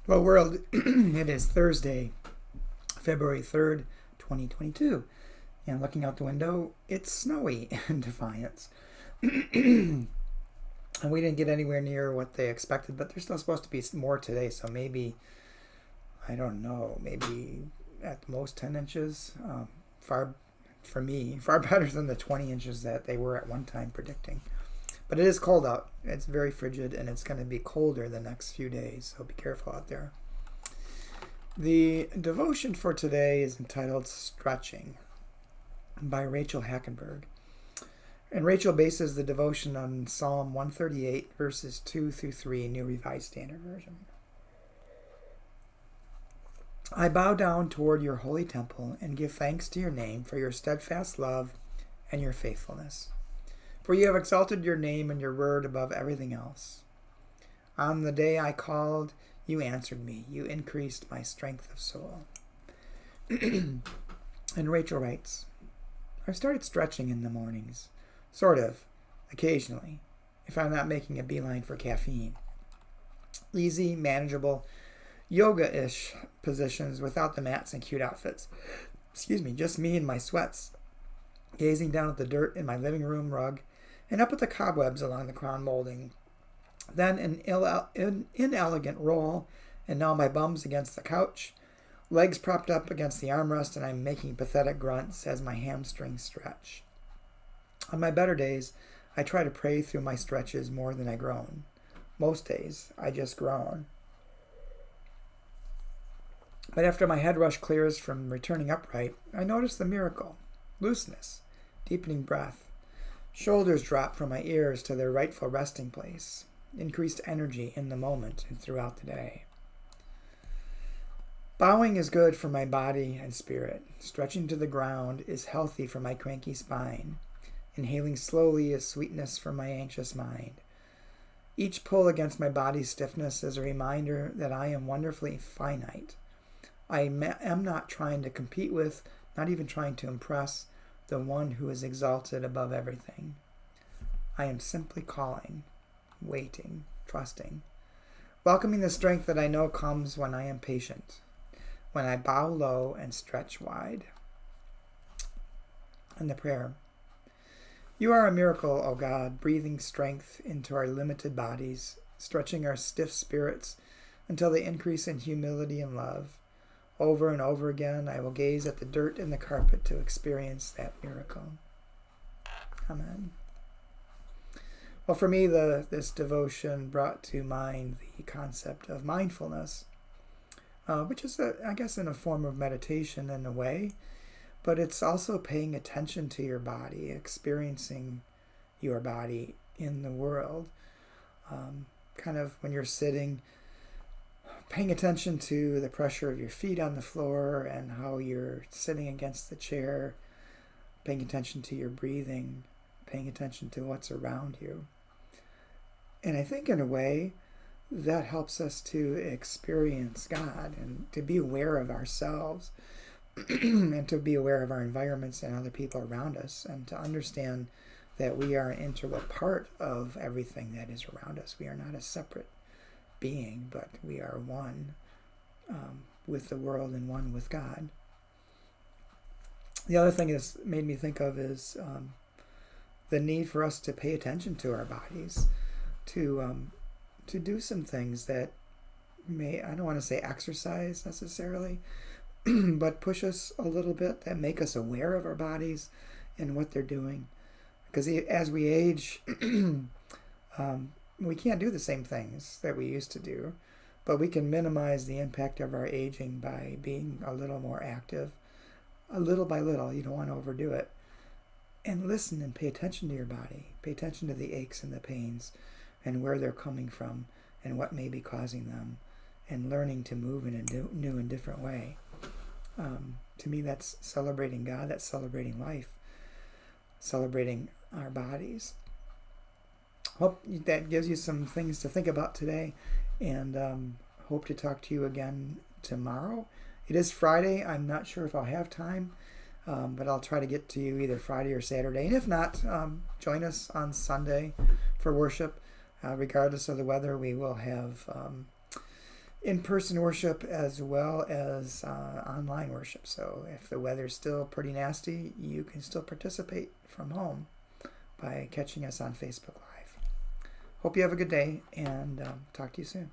Well, world, it is Thursday, February 3rd, 2022. And looking out the window, it's snowy in Defiance. And we didn't get anywhere near what they expected, but there's still supposed to be more today. So maybe, I don't know, maybe at most 10 inches. Far better than the 20 inches that they were at one time predicting. But it is cold out. It's very frigid, and it's going to be colder the next few days, so be careful out there. The devotion for today is entitled Stretching by Rachel Hackenberg. And Rachel bases the devotion on Psalm 138, verses 2 through 3, New Revised Standard Version. I bow down toward your holy temple and give thanks to your name for your steadfast love and your faithfulness. For you have exalted your name and your word above everything else. On the day I called, you answered me. You increased my strength of soul. And Rachel writes, I've started stretching in the mornings. Sort of, occasionally, if I'm not making a beeline for caffeine. Easy, manageable, yoga-ish positions without the mats and cute outfits. Just me in my sweats, gazing down at the dirt in my living room rug and up at the cobwebs along the crown molding. Then an inelegant roll, and now my bum's against the couch, legs propped up against the armrest, and I'm making pathetic grunts as my hamstrings stretch. On my better days, I try to pray through my stretches more than I groan. Most days, I just groan. But after my head rush clears from returning upright, I notice the miracle. Looseness, deepening breath. Shoulders drop from my ears to their rightful resting place. Increased energy in the moment and throughout the day. Bowing is good for my body and spirit. Stretching to the ground is healthy for my cranky spine. Inhaling slowly is sweetness for my anxious mind. Each pull against my body's stiffness is a reminder that I am wonderfully finite. I am not trying to compete with, not even trying to impress, the one who is exalted above everything. I am simply calling, waiting, trusting, welcoming the strength that I know comes when I am patient, when I bow low and stretch wide. And the prayer. You are a miracle, O God, breathing strength into our limited bodies, stretching our stiff spirits until they increase in humility and love. Over and over again, I will gaze at the dirt in the carpet to experience that miracle. Amen. Well, for me, this devotion brought to mind the concept of mindfulness, which is, I guess, in a form of meditation in a way, but it's also paying attention to your body, experiencing your body in the world. Kind of when you're sitting, paying attention to the pressure of your feet on the floor and how you're sitting against the chair, paying attention to your breathing, paying attention to what's around you. And I think in a way that helps us to experience God and to be aware of ourselves and to be aware of our environments and other people around us, and to understand that we are an integral part of everything that is around us. We are not a separate being, but we are one with the world and one with God. The other thing it's made me think of is the need for us to pay attention to our bodies, to do some things that I don't want to say exercise necessarily, but push us a little bit, that make us aware of our bodies and what they're doing. Because as we age, we can't do the same things that we used to do, but we can minimize the impact of our aging by being a little more active, a little by little. You don't want to overdo it. And listen and pay attention to your body. Pay attention to the aches and the pains and where they're coming from and what may be causing them, and learning to move in a new and different way. To me, that's celebrating God, that's celebrating life, celebrating our bodies. Hope that gives you some things to think about today, and hope to talk to you again tomorrow. It is Friday. I'm not sure if I'll have time, but I'll try to get to you either Friday or Saturday. And if not, join us on Sunday for worship. Regardless of the weather, we will have in-person worship as well as online worship. So if the weather's still pretty nasty, you can still participate from home by catching us on Facebook Live. Hope you have a good day, and talk to you soon.